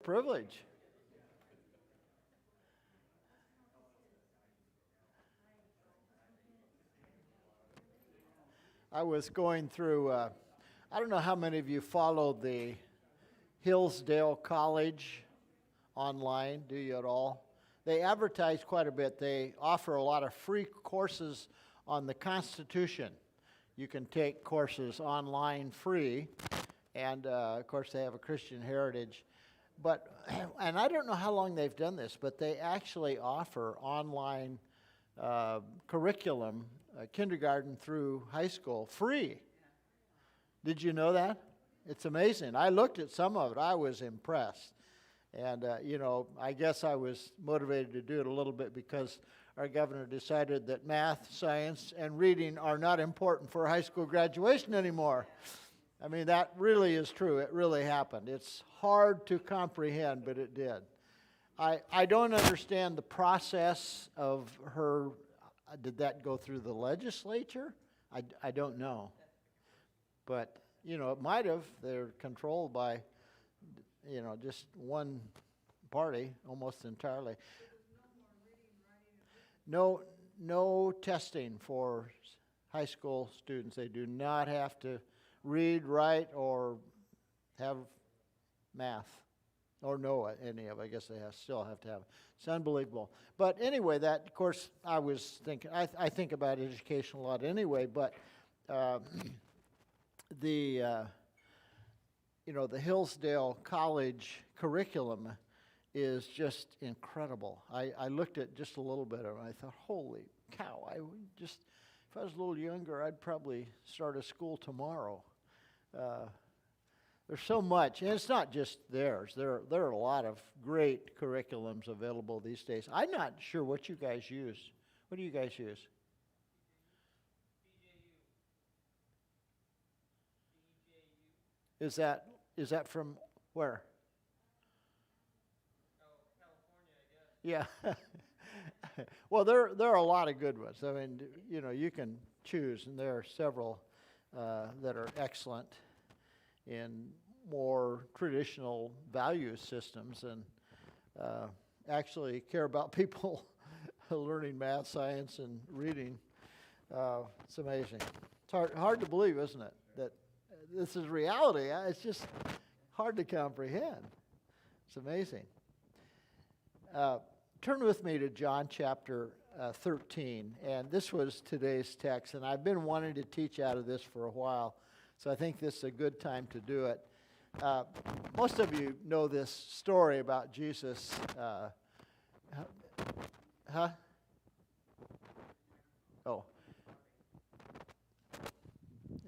Privilege. I was going through, I don't know how many of you follow the Hillsdale College online, do you at all? They advertise quite a bit. They offer a lot of free courses on the Constitution. You can take courses online free, and of course they have a Christian heritage. But, and I don't know how long they've done this, but they actually offer online curriculum, kindergarten through high school, free. Did you know that? It's amazing. I looked at some of it. I was impressed. And, I guess I was motivated to do it a little bit because our governor decided that math, science, and reading are not important for high school graduation anymore. I mean, that really is true. It really happened. It's hard to comprehend, but it did. I don't understand the process of her. Did that go through the legislature? I don't know. But, it might have. They're controlled by, just one party almost entirely. No testing for high school students. They do not have to read, write, or have math, or know any of it. I guess they still have to have it. It's unbelievable. But anyway, that, of course, I was thinking, I think about education a lot anyway, but the Hillsdale College curriculum is just incredible. I looked at just a little bit of it, and I thought, holy cow, if I was a little younger, I'd probably start a school tomorrow. There's so much, and it's not just theirs. There are a lot of great curriculums available these days. I'm not sure what you guys use. What do you guys use? Is that from where? California, I guess. Yeah. Well, there are a lot of good ones. I mean, you can choose, and there are several that are excellent in more traditional value systems and actually care about people learning math, science, and reading. It's amazing. It's hard to believe, isn't it, that this is reality. It's just hard to comprehend. It's amazing. Turn with me to John chapter 13, and this was today's text, and I've been wanting to teach out of this for a while, so I think this is a good time to do it. Most of you know this story about Jesus. Oh.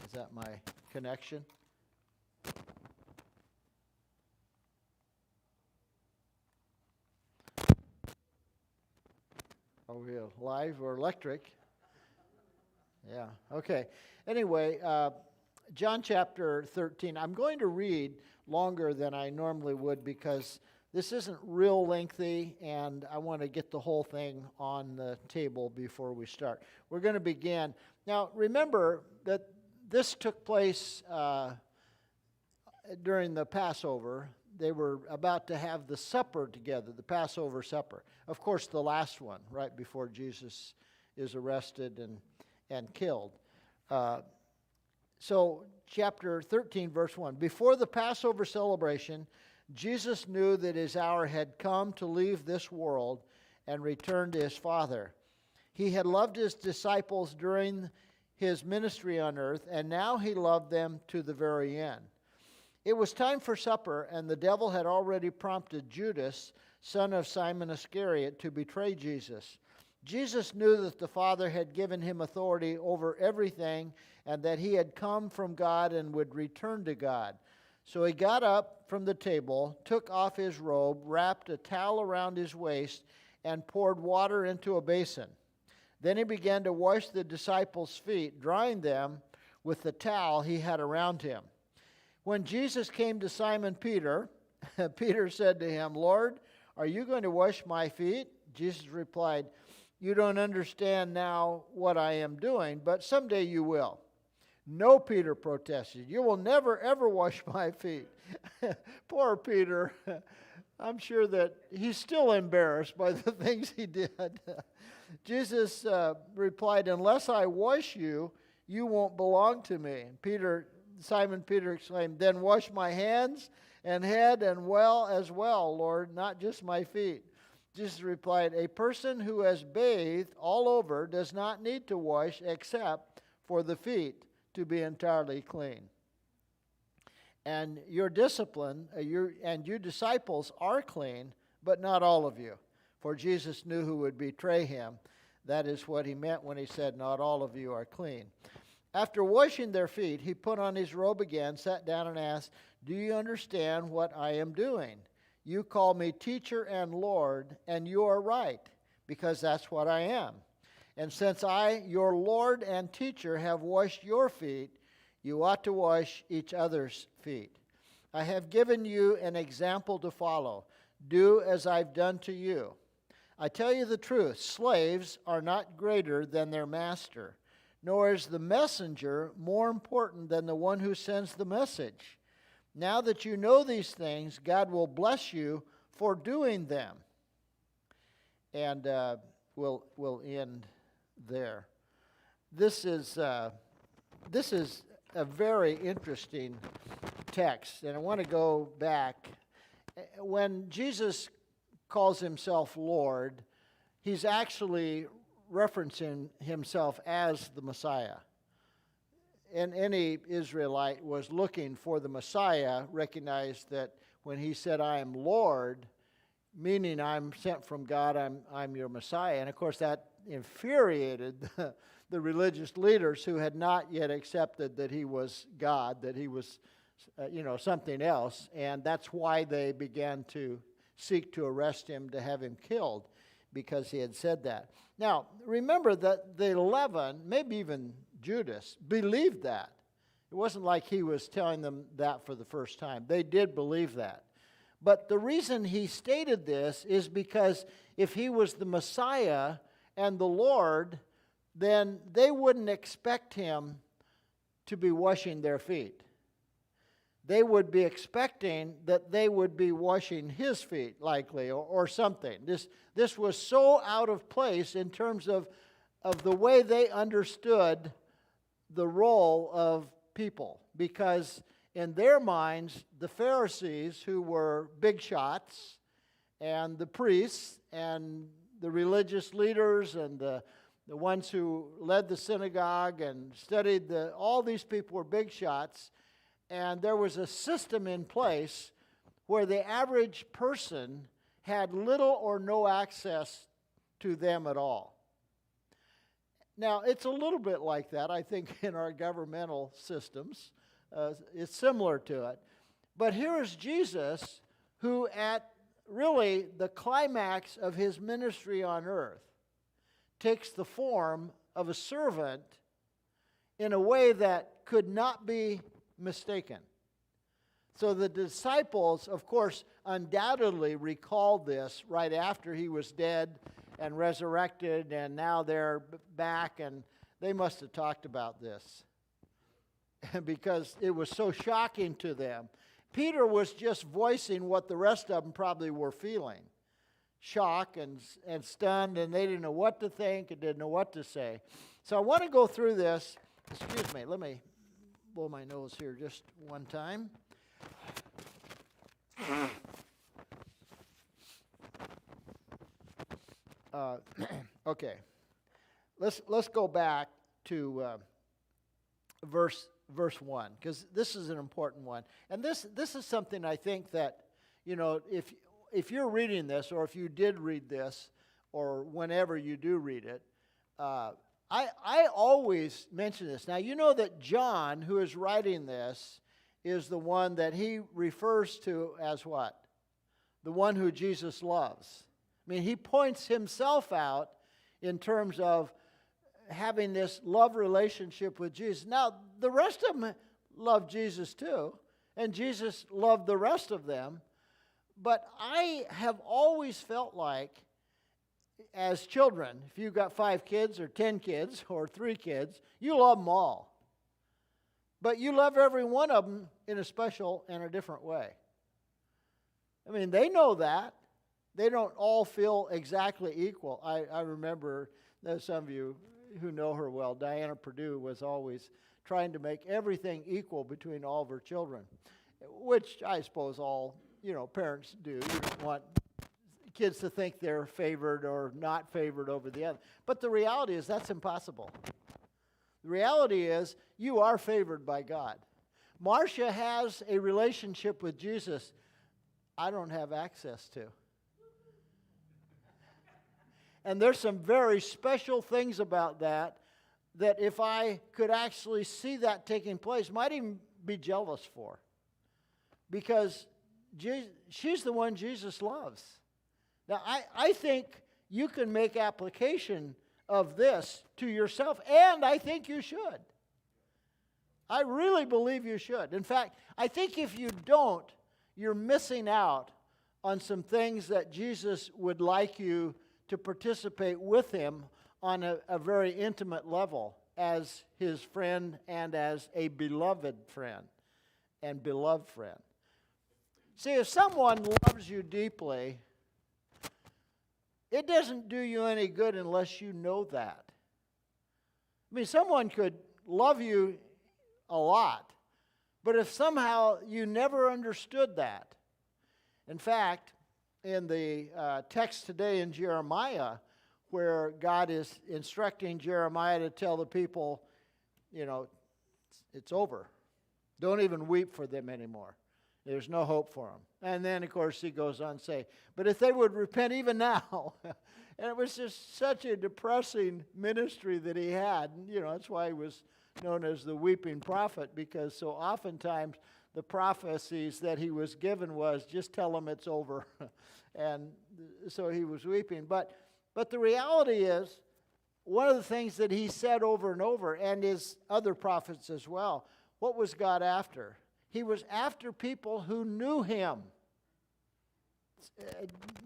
Is that my connection? Are we live or electric? Yeah, okay. Anyway, John chapter 13. I'm going to read longer than I normally would because this isn't real lengthy, and I want to get the whole thing on the table before we start. We're going to begin. Now, remember that this took place during the Passover. They were about to have the supper together, the Passover supper. Of course, the last one, right before Jesus is arrested and killed. So, chapter 13, verse 1. Before the Passover celebration, Jesus knew that his hour had come to leave this world and return to his Father. He had loved his disciples during his ministry on earth, and now he loved them to the very end. It was time for supper, and the devil had already prompted Judas, son of Simon Iscariot, to betray Jesus. Jesus knew that the Father had given him authority over everything, and that he had come from God and would return to God. So he got up from the table, took off his robe, wrapped a towel around his waist, and poured water into a basin. Then he began to wash the disciples' feet, drying them with the towel he had around him. When Jesus came to Simon Peter, Peter said to him, "Lord, are you going to wash my feet?" Jesus replied, "You don't understand now what I am doing, but someday you will." "No," Peter protested, "you will never, ever wash my feet." Poor Peter. I'm sure that he's still embarrassed by the things he did. Jesus replied, "Unless I wash you, you won't belong to me." Simon Peter exclaimed, "Then wash my hands and head and as well, Lord, not just my feet." Jesus replied, "A person who has bathed all over does not need to wash except for the feet to be entirely clean. And your you disciples are clean, but not all of you." For Jesus knew who would betray him. That is what he meant when he said, "Not all of you are clean." After washing their feet, he put on his robe again, sat down, and asked, "Do you understand what I am doing? You call me teacher and Lord, and you are right, because that's what I am. And since I, your Lord and teacher, have washed your feet, you ought to wash each other's feet. I have given you an example to follow. Do as I've done to you. I tell you the truth, slaves are not greater than their master, nor is the messenger more important than the one who sends the message. Now that you know these things, God will bless you for doing them." And we'll end there. This is a very interesting text, and I want to go back. When Jesus calls himself Lord, he's actually referencing himself as the Messiah. And any Israelite was looking for the Messiah recognized that when he said, "I am Lord," meaning I'm sent from God, I'm your Messiah. And of course that infuriated the religious leaders who had not yet accepted that he was God, that he was something else. And that's why they began to seek to arrest him, to have him killed, because he had said that. Now, remember that the 11, maybe even Judas, believed that. It wasn't like he was telling them that for the first time. They did believe that. But the reason he stated this is because if he was the Messiah and the Lord, then they wouldn't expect him to be washing their feet. They would be expecting that they would be washing his feet, likely, or something. This was so out of place in terms of the way they understood the role of people. Because in their minds, the Pharisees, who were big shots, and the priests, and the religious leaders, and the ones who led the synagogue and studied, all these people were big shots. And there was a system in place where the average person had little or no access to them at all. Now, it's a little bit like that, I think, in our governmental systems. It's similar to it. But here is Jesus, who at really the climax of his ministry on earth takes the form of a servant in a way that could not be mistaken. So the disciples, of course, undoubtedly recalled this right after he was dead and resurrected, and now they're back, and they must have talked about this because it was so shocking to them. Peter was just voicing what the rest of them probably were feeling. Shock and stunned, and they didn't know what to think and didn't know what to say. So I want to go through this. Excuse me, let me blow my nose here just one time. Okay, let's go back to verse 1, because this is an important one, and this is something I think that if you're reading this, or if you did read this, or whenever you do read it, I always mention this. Now, you know that John, who is writing this, is the one that he refers to as what? The one who Jesus loves. I mean, he points himself out in terms of having this love relationship with Jesus. Now, the rest of them loved Jesus too, and Jesus loved the rest of them. But I have always felt like, as children, if you've got 5 kids or 10 kids or 3 kids, you love them all. But you love every one of them in a special and a different way. I mean, they know that. They don't all feel exactly equal. I remember, there's some of you who know her well, Diana Purdue was always trying to make everything equal between all of her children, which I suppose all, parents do. You don't want kids to think they're favored or not favored over the other. But the reality is that's impossible. The reality is you are favored by God. Marcia has a relationship with Jesus I don't have access to. And there's some very special things about that if I could actually see that taking place, might even be jealous for. Because she's the one Jesus loves. Now, I think you can make application of this to yourself, and I think you should. I really believe you should. In fact, I think if you don't, you're missing out on some things that Jesus would like you to participate with him on a very intimate level as his friend and as a beloved friend and beloved friend. See, if someone loves you deeply, it doesn't do you any good unless you know that. I mean, someone could love you a lot, but if somehow you never understood that. In fact, in the text today in Jeremiah, where God is instructing Jeremiah to tell the people, it's over. Don't even weep for them anymore. There's no hope for them. And then, of course, he goes on to say, but if they would repent even now, and it was just such a depressing ministry that he had. And, that's why he was known as the weeping prophet, because so oftentimes the prophecies that he was given was, just tell them it's over. And so he was weeping. But the reality is, one of the things that he said over and over, and his other prophets as well, what was God after? He was after people who knew him.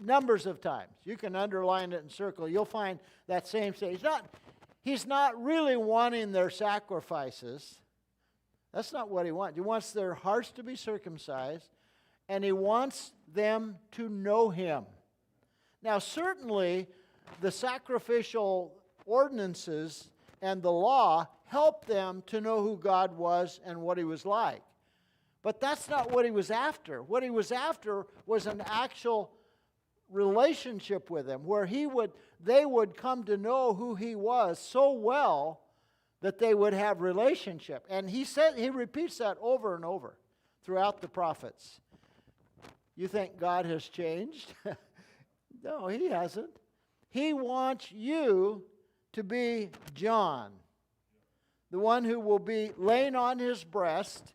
Numbers of times. You can underline it and circle. You'll find that same thing. He's not really wanting their sacrifices. That's not what he wants. He wants their hearts to be circumcised, and he wants them to know him. Now, certainly, the sacrificial ordinances and the law helped them to know who God was and what he was like. But that's not what he was after. What he was after was an actual relationship with him, where they would come to know who he was so well that they would have relationship. And he repeats that over and over throughout the prophets. You think God has changed? No, he hasn't. He wants you to be John, the one who will be laying on his breast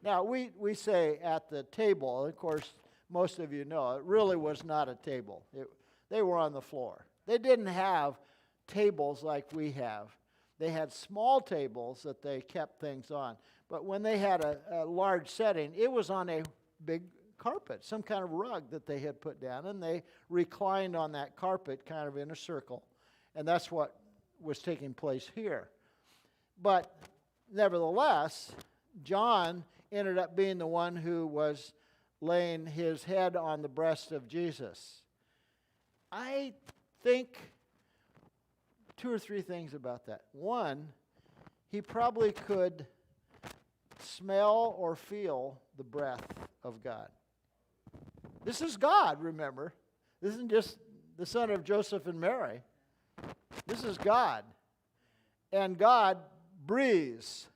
now we say at the table. Of course, most of you know it really was not a table. They were on the floor. They didn't have tables like we have. They had small tables that they kept things on. But when they had a large setting, it was on a big carpet, some kind of rug that they had put down, and they reclined on that carpet kind of in a circle. And that's what was taking place here. But nevertheless, John ended up being the one who was laying his head on the breast of Jesus. I think 2 or 3 things about that. One, he probably could smell or feel the breath of God. This is God, remember. This isn't just the son of Joseph and Mary. This is God. And God breathes.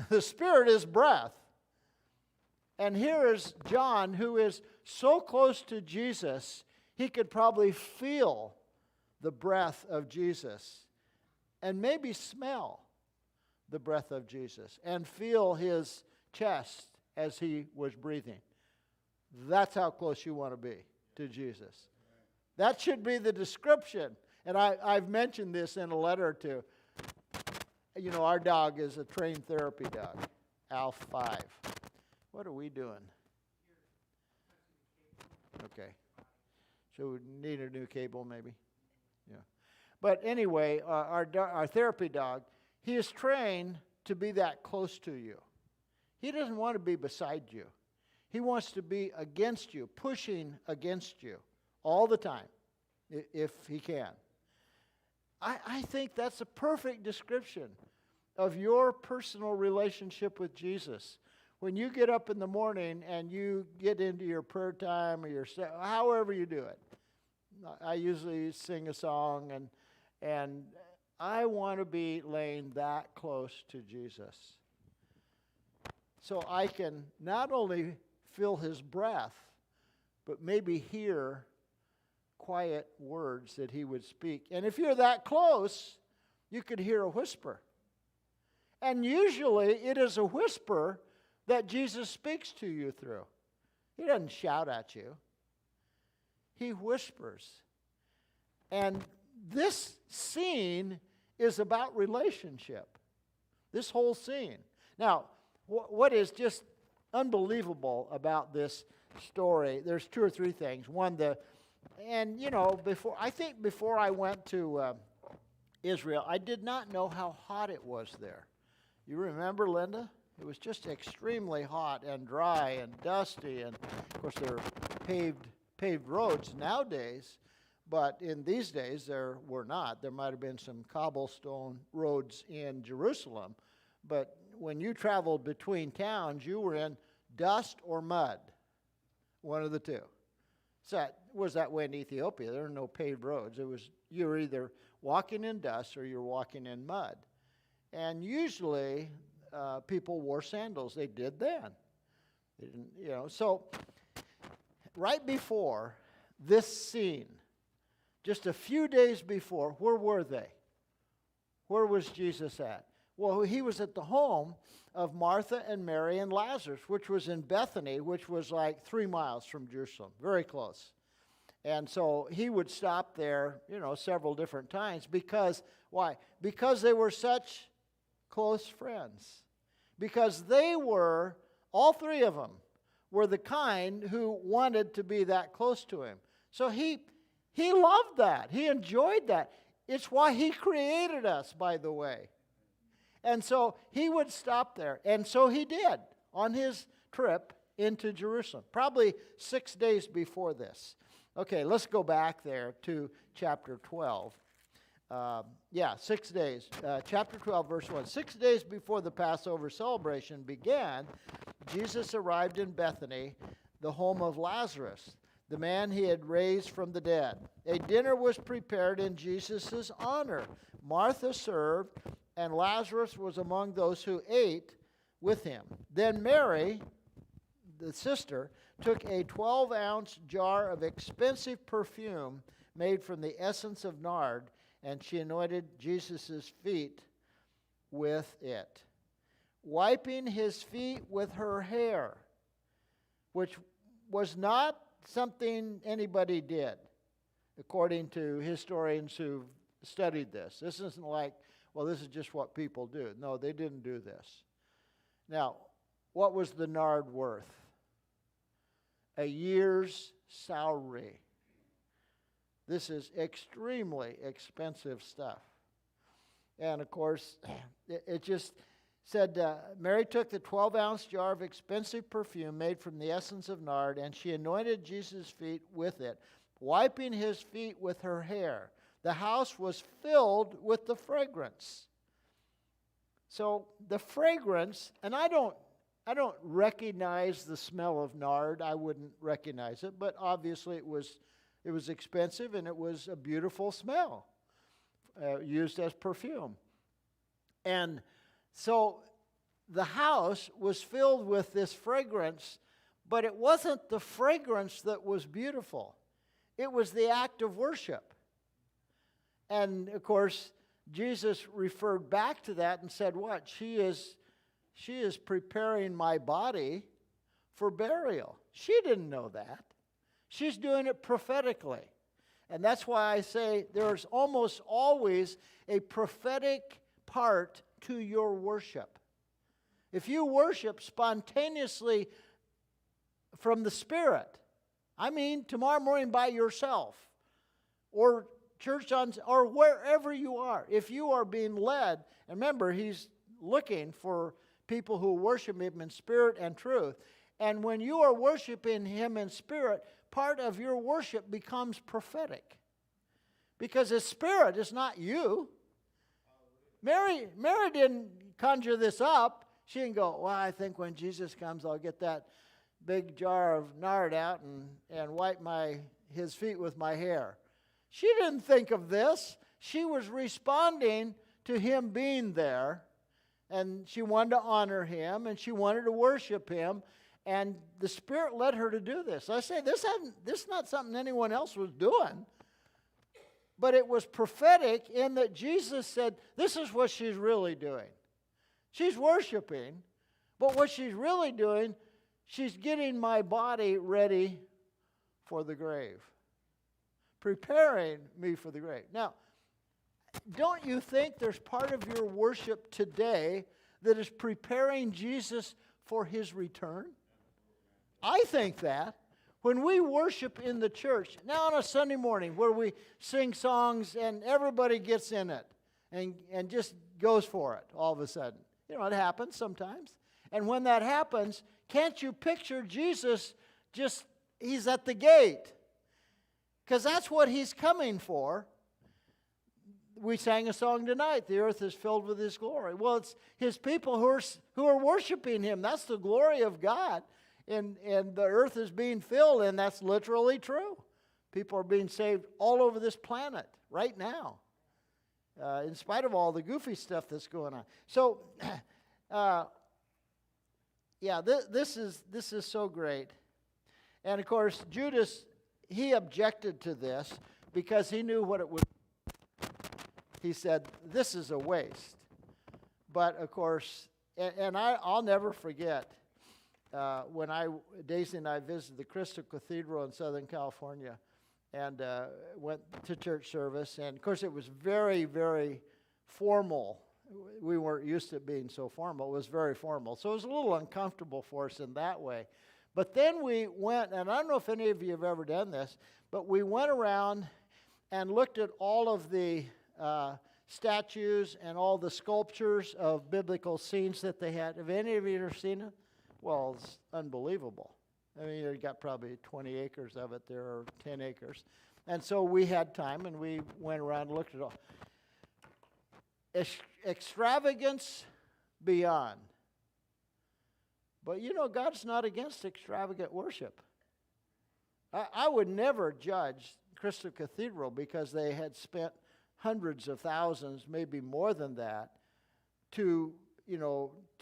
The Spirit is breath. And here is John, who is so close to Jesus, he could probably feel the breath of Jesus and maybe smell the breath of Jesus and feel his chest as he was breathing. That's how close you want to be to Jesus. That should be the description. And I've mentioned this in a letter to, our dog is a trained therapy dog, Alf 5. What are we doing? Okay. So we need a new cable maybe? Yeah. But anyway, our therapy dog, he is trained to be that close to you. He doesn't want to be beside you. He wants to be against you, pushing against you all the time, if he can. I think that's a perfect description of your personal relationship with Jesus. When you get up in the morning and you get into your prayer time or however you do it, I usually sing a song, and I want to be laying that close to Jesus, so I can not only feel his breath, but maybe hear quiet words that he would speak. And if you're that close, you could hear a whisper. And usually it is a whisper that Jesus speaks to you through. He doesn't shout at you. He whispers. And this scene is about relationship. This whole scene. Now, what is just unbelievable about this story, there's two or three things. One, before I went to Israel, I did not know how hot it was there. You remember, Linda? It was just extremely hot and dry and dusty, and of course there are paved roads nowadays, but in these days there were not. There might have been some cobblestone roads in Jerusalem, but when you traveled between towns, you were in dust or mud, one of the two. So it was that way in Ethiopia. There were no paved roads. You were either walking in dust or you're walking in mud. And usually people wore sandals. They did then. They didn't, So right before this scene, just a few days before, where were they? Where was Jesus at? Well, he was at the home of Martha and Mary and Lazarus, which was in Bethany, which was like 3 miles from Jerusalem, very close. And so he would stop there, several different times. Because, why? Because they were such close friends. Because they were, all three of them, were the kind who wanted to be that close to him. So he loved that. He enjoyed that. It's why he created us, by the way. And so he would stop there. And so he did on his trip into Jerusalem, probably 6 days before this. Okay, let's go back there to chapter 12. 6 days. Chapter 12, verse 1. 6 days before the Passover celebration began, Jesus arrived in Bethany, the home of Lazarus, the man he had raised from the dead. A dinner was prepared in Jesus' honor. Martha served, and Lazarus was among those who ate with him. Then Mary, the sister, took a 12-ounce jar of expensive perfume made from the essence of nard, and she anointed Jesus' feet with it, wiping his feet with her hair, which was not something anybody did, according to historians who've studied this. This isn't like, well, this is just what people do. No, they didn't do this. Now, what was the nard worth? A year's salary. This is extremely expensive stuff. And of course, it just said, Mary took the 12-ounce jar of expensive perfume made from the essence of nard, and she anointed Jesus' feet with it, wiping his feet with her hair. The house was filled with the fragrance. So the fragrance, and I don't recognize the smell of nard. I wouldn't recognize it, but obviously it was expensive, and it was a beautiful smell, used as perfume. And so the house was filled with this fragrance, but it wasn't the fragrance that was beautiful. It was the act of worship. And of course, Jesus referred back to that and said, what? She is preparing my body for burial. She didn't know that. She's doing it prophetically. And that's why I say there's almost always a prophetic part to your worship. If you worship spontaneously from the Spirit, I mean tomorrow morning by yourself, or church or wherever you are, if you are being led, and remember, he's looking for people who worship him in spirit and truth. And when you are worshiping Him in spirit, part of your worship becomes prophetic. Because His Spirit is not you. Mary didn't conjure this up. She didn't go, well, I think when Jesus comes, I'll get that big jar of nard out and wipe His feet with my hair. She didn't think of this. She was responding to Him being there. And she wanted to honor Him, and she wanted to worship Him. And the Spirit led her to do this. I say, this is not something anyone else was doing. But it was prophetic in that Jesus said, this is what she's really doing. She's worshiping, but what she's really doing, she's getting my body ready for the grave. Preparing me for the grave. Now, don't you think there's part of your worship today that is preparing Jesus for His return? I think that. When we worship in the church, now on a Sunday morning where we sing songs and everybody gets in it and just goes for it all of a sudden. You know, it happens sometimes. And when that happens, can't you picture Jesus He's at the gate? Because that's what He's coming for. We sang a song tonight, the earth is filled with His glory. Well, it's His people who are worshiping Him. That's the glory of God. And the earth is being filled, and that's literally true. People are being saved all over this planet right now, in spite of all the goofy stuff that's going on. So, this is so great. And of course, Judas, he objected to this because he knew what it would. He said, "This is a waste." But of course, I'll never forget. When Daisy and I visited the Crystal Cathedral in Southern California and went to church service, and of course it was very, very formal. We weren't used to it being so formal. It was very formal. So it was a little uncomfortable for us in that way. But then we went, and I don't know if any of you have ever done this, but we went around and looked at all of the statues and all the sculptures of biblical scenes that they had. Have any of you ever seen it? Well, it's unbelievable. I mean, you got probably 20 acres of it there, or 10 acres. And so we had time, and we went around and looked at it all. Extravagance beyond. But you know, God's not against extravagant worship. I would never judge Crystal Cathedral because they had spent hundreds of thousands, maybe more than that, to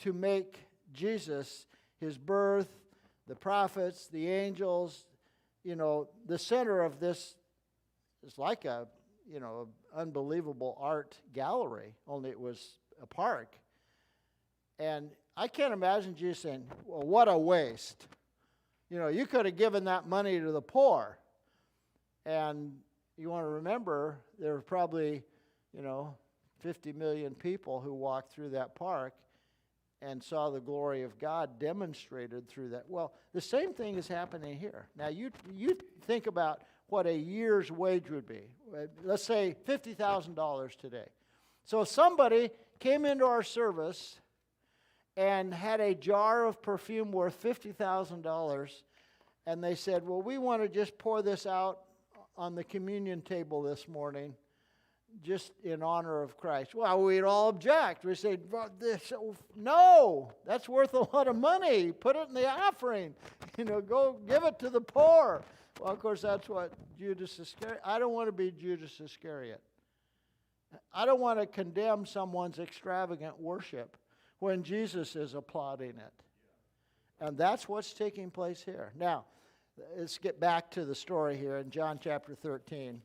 make Jesus, His birth, the prophets, the angels, the center of this is like a unbelievable art gallery, only it was a park. And I can't imagine Jesus saying, well, what a waste. You could have given that money to the poor. And you want to remember, there were probably, 50 million people who walked through that park and saw the glory of God demonstrated through that. Well, the same thing is happening here. Now, you think about what a year's wage would be. Let's say $50,000 today. So if somebody came into our service and had a jar of perfume worth $50,000, and they said, well, we want to just pour this out on the communion table this morning, just in honor of Christ. Well, we'd all object. We'd say, no, that's worth a lot of money. Put it in the offering. Go give it to the poor. Well, of course, that's what Judas Iscariot. I don't want to be Judas Iscariot. I don't want to condemn someone's extravagant worship when Jesus is applauding it. And that's what's taking place here. Now, let's get back to the story here in John chapter 13.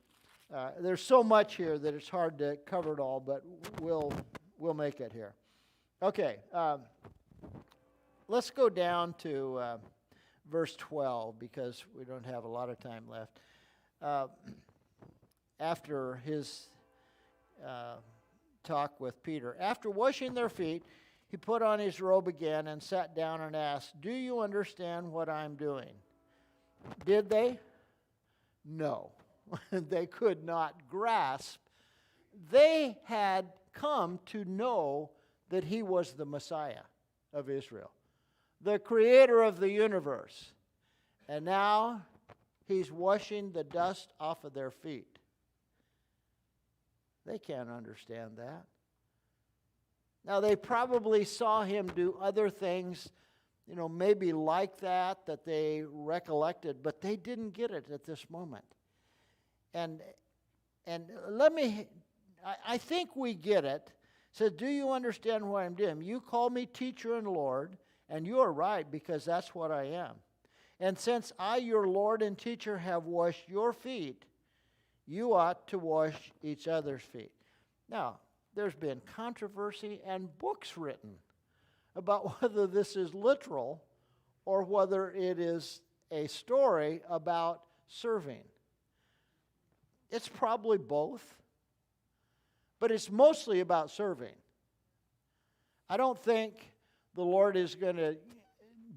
There's so much here that it's hard to cover it all, but we'll make it here. Okay, let's go down to verse 12 because we don't have a lot of time left. After his talk with Peter, after washing their feet, he put on his robe again and sat down and asked, "Do you understand what I'm doing?" Did they? No. They could not grasp. They had come to know that he was the Messiah of Israel. the creator of the universe. And now he's washing the dust off of their feet. They can't understand that. Now, they probably saw him do other things, maybe like that they recollected, but they didn't get it at this moment. And I think we get it. It says, do you understand what I'm doing? You call me teacher and Lord, and you are right, because that's what I am. And since I, your Lord and teacher, have washed your feet, you ought to wash each other's feet. Now, there's been controversy and books written about whether this is literal or whether it is a story about serving. It's probably both, but it's mostly about serving. I don't think the Lord is going to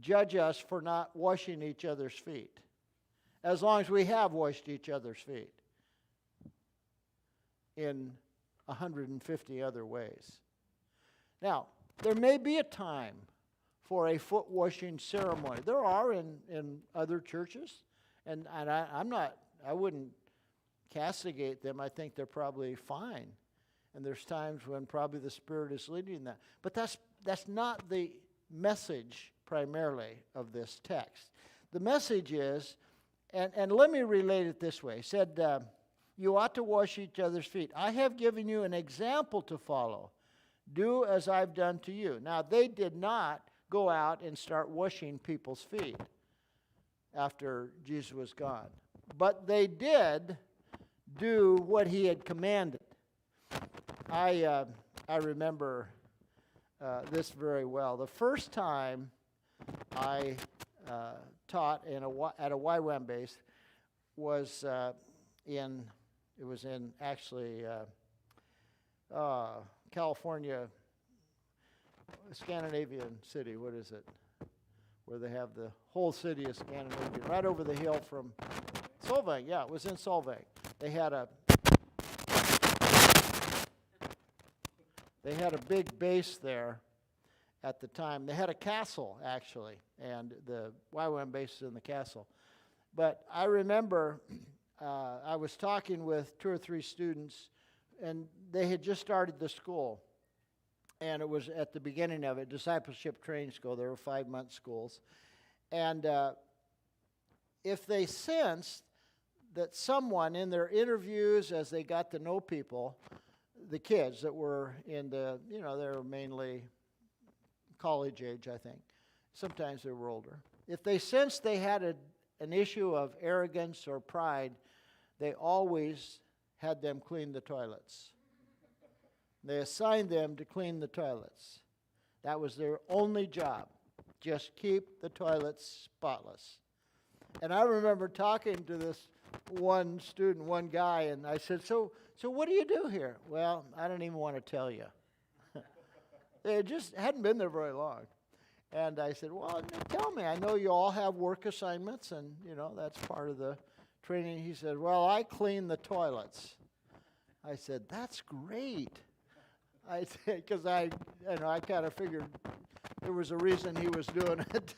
judge us for not washing each other's feet, as long as we have washed each other's feet in 150 other ways. Now, there may be a time for a foot washing ceremony. There are in other churches, and I wouldn't castigate them. I think they're probably fine. And there's times when probably the Spirit is leading that. But that's not the message primarily of this text. The message is, and let me relate it this way. It said, you ought to wash each other's feet. I have given you an example to follow. Do as I've done to you. Now, they did not go out and start washing people's feet after Jesus was gone. But they did do what he had commanded. I remember this very well. The first time I taught at a YWAM base was in California, Scandinavian city. What is it? Where they have the whole city of Scandinavian, right over the hill from Solvang. Yeah, it was in Solvang. They had a big base there at the time. They had a castle, actually, and the YWAM base is in the castle. But I remember I was talking with 2 or 3 students, and they had just started the school. And it was at the beginning of it, discipleship training school. There were 5-month schools. And if they sensed that someone in their interviews, as they got to know people, the kids that were in the, they were mainly college age, I think. Sometimes they were older. If they sensed they had an issue of arrogance or pride, they always had them clean the toilets. They assigned them to clean the toilets. That was their only job. Just keep the toilets spotless. And I remember talking to this one student, one guy, and I said, so what do you do here? Well, I don't even want to tell you. They just hadn't been there very long. And I said, well, tell me. I know you all have work assignments, and, that's part of the training. He said, well, I clean the toilets. I said, that's great. I said, because I kind of figured there was a reason he was doing it.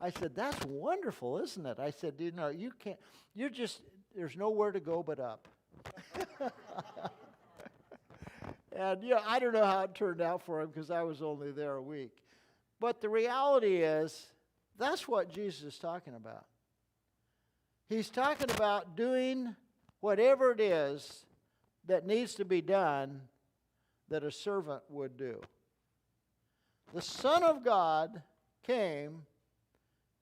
I said, that's wonderful, isn't it? I said, you can't, there's nowhere to go but up. And, I don't know how it turned out for him because I was only there a week. But the reality is, that's what Jesus is talking about. He's talking about doing whatever it is that needs to be done that a servant would do. The Son of God came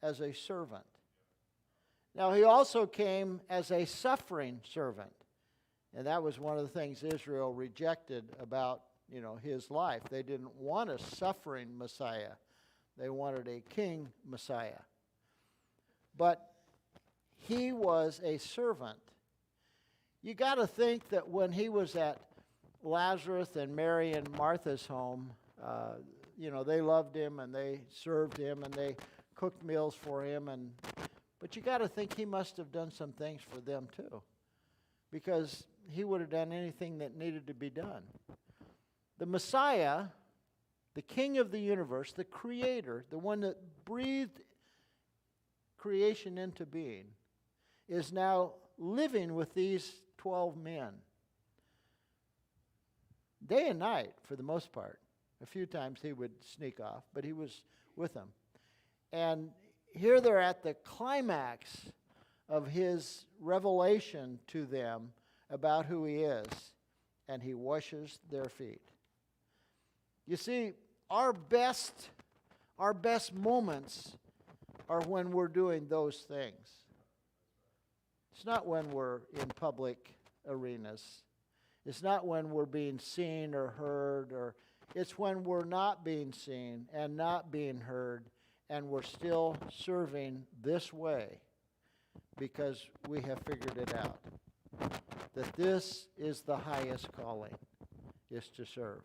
as a servant. Now, he also came as a suffering servant. And that was one of the things Israel rejected about, his life. They didn't want a suffering Messiah. They wanted a king Messiah. But he was a servant. You got to think that when he was at Lazarus and Mary and Martha's home, they loved him and they served him and they cooked meals for him. But you got to think he must have done some things for them too, because he would have done anything that needed to be done. The Messiah, the king of the universe, the creator, the one that breathed creation into being, is now living with these 12 men. Day and night, for the most part. A few times he would sneak off, but he was with them. And here they're at the climax of his revelation to them about who he is, and he washes their feet. You see, our best moments are when we're doing those things. It's not when we're in public arenas. It's not when we're being seen or heard, or it's when we're not being seen and not being heard, and we're still serving this way because we have figured it out. That this is the highest calling, is to serve.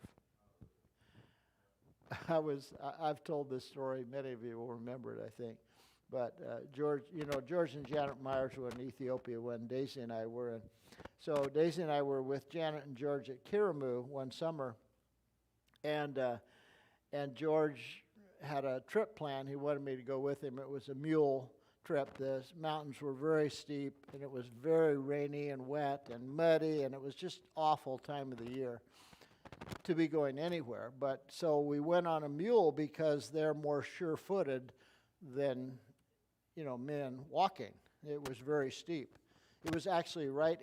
I've told this story, many of you will remember it, I think. But George and Janet Myers were in Ethiopia when Daisy and I were in. So Daisy and I were with Janet and George at Kiramu one summer, and George had a trip planned. He wanted me to go with him. It was a mule trip. The mountains were very steep, and it was very rainy and wet and muddy, and it was just awful time of the year to be going anywhere. But so we went on a mule because they're more sure-footed than, men walking. It was very steep. It was actually right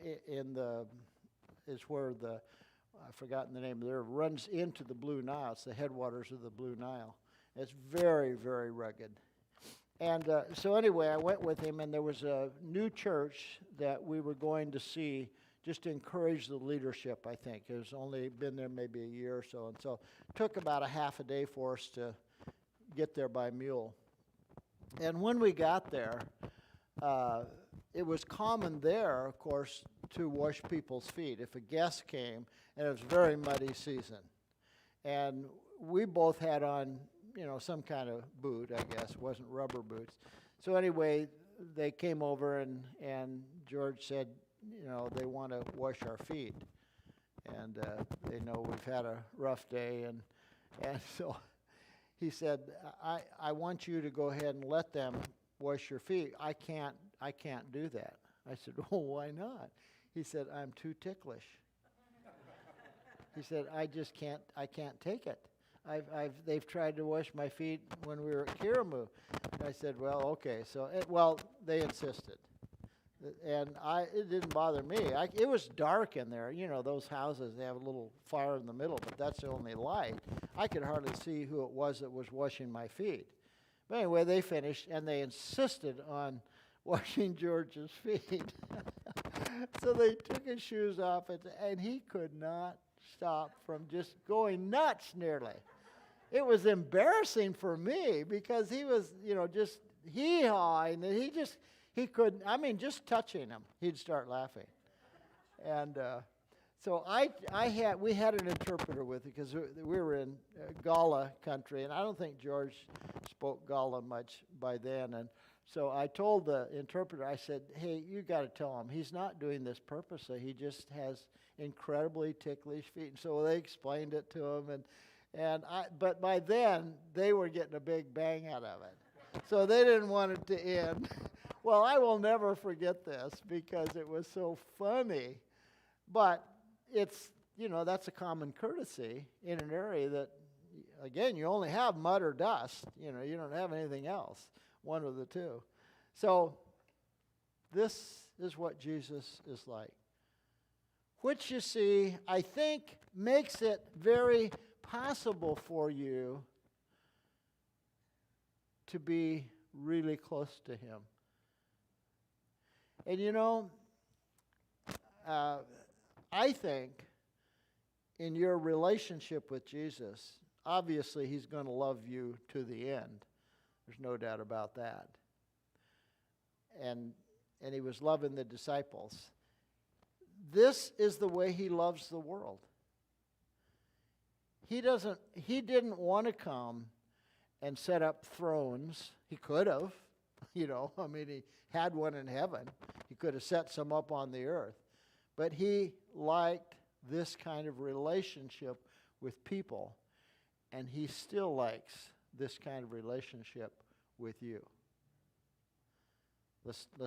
it's where I've forgotten the name of the river, runs into the Blue Nile. It's the headwaters of the Blue Nile. It's very, very rugged. And so anyway, I went with him, and there was a new church that we were going to see just to encourage the leadership, I think. It was only been there maybe a year or so. And so it took about a half a day for us to get there by mule. And when we got there, it was common there, of course, to wash people's feet if a guest came, and it was very muddy season. And we both had on, some kind of boot, I guess. It wasn't rubber boots. So anyway, they came over, and George said, they want to wash our feet. And they know we've had a rough day. And so he said, I want you to go ahead and let them wash your feet. I can't do that. I said, oh, why not? He said, I'm too ticklish. He said, I can't take it. They've tried to wash my feet when we were at Kiramu. And I said, well, okay. So, they insisted. And it didn't bother me. It was dark in there. Those houses, they have a little fire in the middle, but that's the only light. I could hardly see who it was that was washing my feet. But anyway, they finished, and they insisted on washing George's feet. So they took his shoes off, and he could not stop from just going nuts nearly. It was embarrassing for me because he was, just hee-hawing, and he couldn't, just touching him, he'd start laughing. And so we had an interpreter with it because we were in Gala country, and I don't think George spoke Gala much by then. And so I told the interpreter, I said, hey, you got to tell him he's not doing this purposely. He just has incredibly ticklish feet. And so they explained it to him, but by then they were getting a big bang out of it. So they didn't want it to end. Well, I will never forget this because it was so funny. But it's, that's a common courtesy in an area that, again, you only have mud or dust. You don't have anything else, one of the two. So this is what Jesus is like, which, you see, I think makes it very possible for you to be really close to him. And I think in your relationship with Jesus, obviously he's going to love you to the end. There's no doubt about that. And he was loving the disciples. This is the way he loves the world. He didn't want to come and set up thrones. He could have, he had one in heaven. He could have set some up on the earth. But he liked this kind of relationship with people. and he still likes this kind of relationship with you. Let's